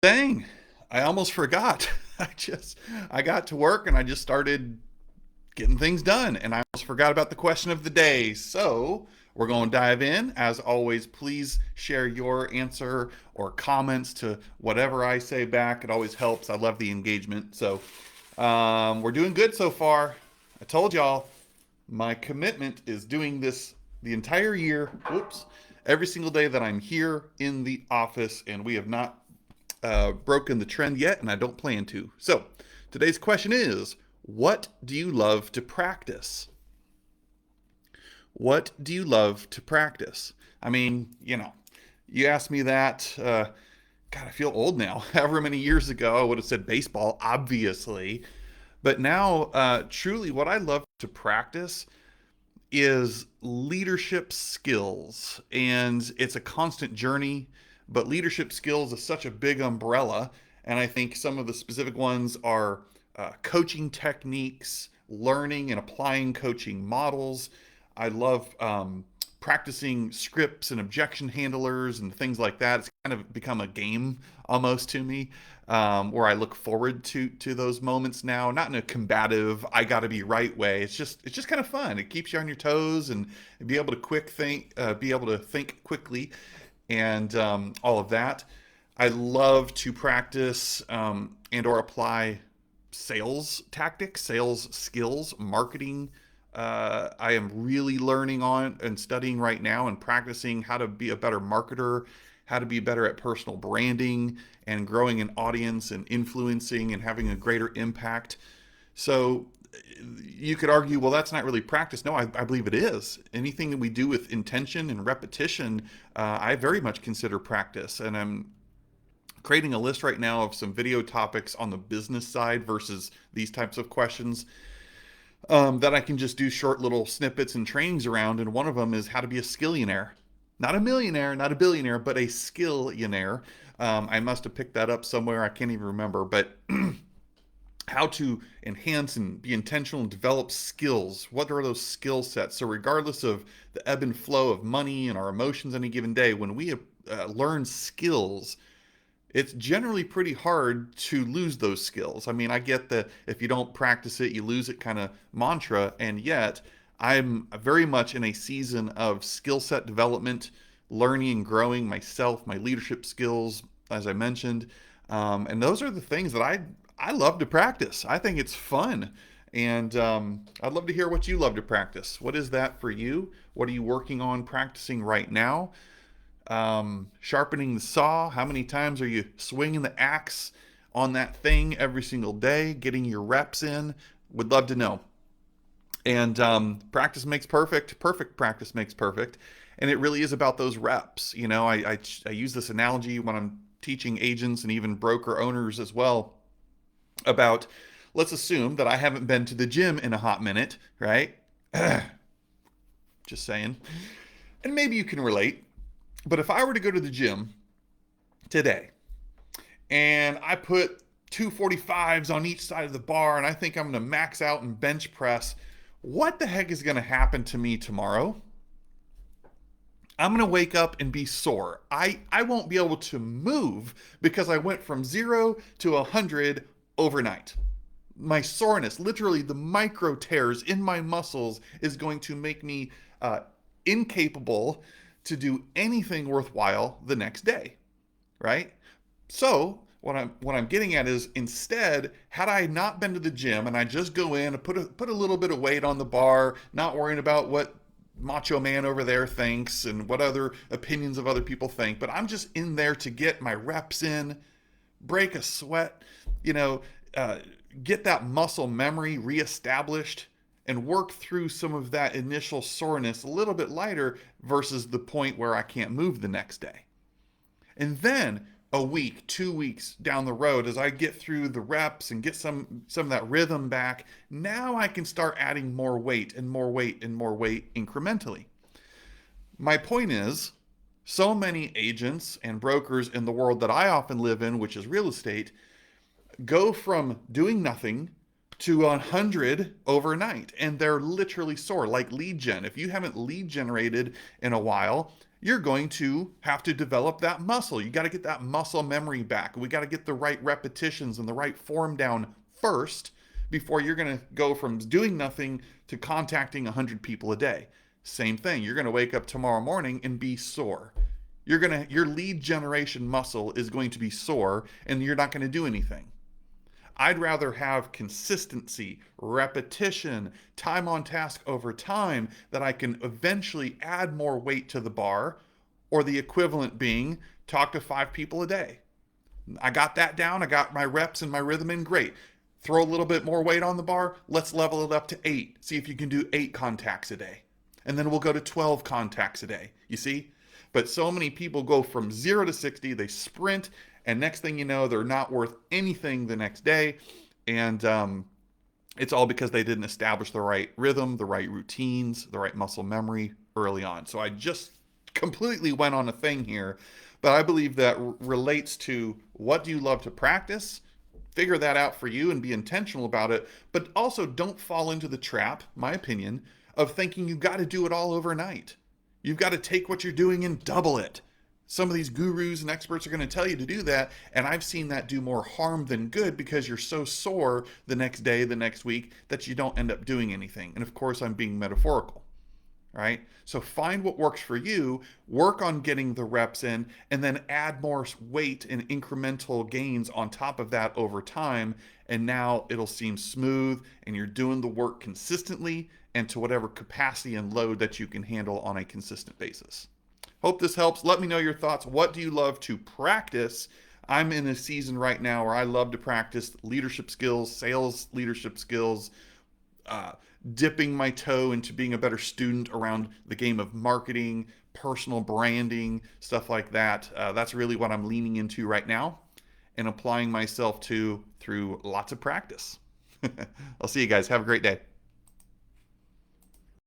Dang, I almost forgot. I got to work and I just started getting things done and I almost forgot about the question of the day. So, we're going to dive in. As always, please share your answer or comments to whatever I say back. It always helps. I love the engagement. So, we're doing good so far. I told y'all my commitment is doing this the entire year. Whoops. Every single day that I'm here in the office, and we have not broken the trend yet, and I don't plan to. So, today's question is, what do you love to practice? What do you love to practice? I mean, you asked me that. God, I feel old now. However many years ago, I would have said baseball, obviously. But now, truly, what I love to practice is leadership skills. And it's a constant journey, but leadership skills is such a big umbrella. And I think some of the specific ones are coaching techniques, learning and applying coaching models. I love practicing scripts and objection handlers and things like that. It's kind of become a game almost to me, where I look forward to those moments now. Not in a combative, I got to be right way. It's just kind of fun. It keeps you on your toes and be able to be able to think quickly, and all of that. I love to practice and or apply sales tactics, sales skills, marketing. I am really learning on and studying right now and practicing how to be a better marketer, how to be better at personal branding and growing an audience and influencing and having a greater impact. So you could argue, well, that's not really practice. No, I believe it is. Anything that we do with intention and repetition, I very much consider practice. And I'm creating a list right now of some video topics on the business side versus these types of questions, that I can just do short little snippets and trainings around. And one of them is how to be a skillionaire. Not a millionaire, not a billionaire, but a skillionaire. I must have picked that up somewhere. I can't even remember. But how to enhance and be intentional and develop skills. What are those skill sets? So, regardless of the ebb and flow of money and our emotions any given day, when we learn skills, it's generally pretty hard to lose those skills. I mean, I get the if you don't practice it, you lose it kind of mantra, and yet I'm very much in a season of skill set development, learning and growing myself, my leadership skills, as I mentioned. And those are the things that I love to practice. I think it's fun. And I'd love to hear what you love to practice. What is that for you? What are you working on practicing right now? Sharpening the saw. How many times are you swinging the axe on that thing every single day, getting your reps in? Would love to know. And practice makes perfect. Perfect practice makes perfect. And it really is about those reps. I use this analogy when I'm teaching agents and even broker owners as well about, let's assume that I haven't been to the gym in a hot minute, right? Just saying. And maybe you can relate. But if I were to go to the gym today and I put 245s on each side of the bar and I think I'm going to max out and bench press, what the heck is going to happen to me tomorrow? I'm going to wake up and be sore. I won't be able to move because I went from 0 to 100 overnight. My soreness, literally the micro tears in my muscles, is going to make me incapable to do anything worthwhile the next day, right? So what I'm getting at is, instead, had I not been to the gym and I just go in and put a little bit of weight on the bar, not worrying about what macho man over there thinks and what other opinions of other people think, but I'm just in there to get my reps in, break a sweat, get that muscle memory reestablished, and work through some of that initial soreness a little bit lighter versus the point where I can't move the next day. And then a week, 2 weeks down the road, as I get through the reps and get some of that rhythm back, now I can start adding more weight and more weight and more weight incrementally. My point is, so many agents and brokers in the world that I often live in, which is real estate, go from doing nothing to 100 overnight, and they're literally sore, like lead gen. If you haven't lead generated in a while, you're going to have to develop that muscle. You got to get that muscle memory back. We got to get the right repetitions and the right form down first before you're going to go from doing nothing to contacting 100 people a day. Same thing. You're going to wake up tomorrow morning and be sore. Your lead generation muscle is going to be sore and you're not going to do anything. I'd rather have consistency, repetition, time on task over time that I can eventually add more weight to the bar, or the equivalent being talk to 5 people a day. I got that down. I got my reps and my rhythm in. Great. Throw a little bit more weight on the bar. Let's level it up to 8. See if you can do 8 contacts a day. And then we'll go to 12 contacts a day. You see? But so many people go from 0 to 60, they sprint, and next thing you know, they're not worth anything the next day. And it's all because they didn't establish the right rhythm, the right routines, the right muscle memory early on. So I just completely went on a thing here, but I believe that relates to what do you love to practice? Figure that out for you and be intentional about it, but also don't fall into the trap, my opinion, of thinking you got to do it all overnight. You've got to take what you're doing and double it. Some of these gurus and experts are going to tell you to do that, and I've seen that do more harm than good because you're so sore the next day, the next week, that you don't end up doing anything. And of course, I'm being metaphorical, right? So find what works for you, work on getting the reps in, and then add more weight and incremental gains on top of that over time. And now it'll seem smooth, and you're doing the work consistently and to whatever capacity and load that you can handle on a consistent basis. Hope this helps. Let me know your thoughts. What do you love to practice? I'm in a season right now where I love to practice leadership skills, sales leadership skills, dipping my toe into being a better student around the game of marketing, personal branding, stuff like that. That's really what I'm leaning into right now and applying myself to through lots of practice. I'll see you guys. Have a great day.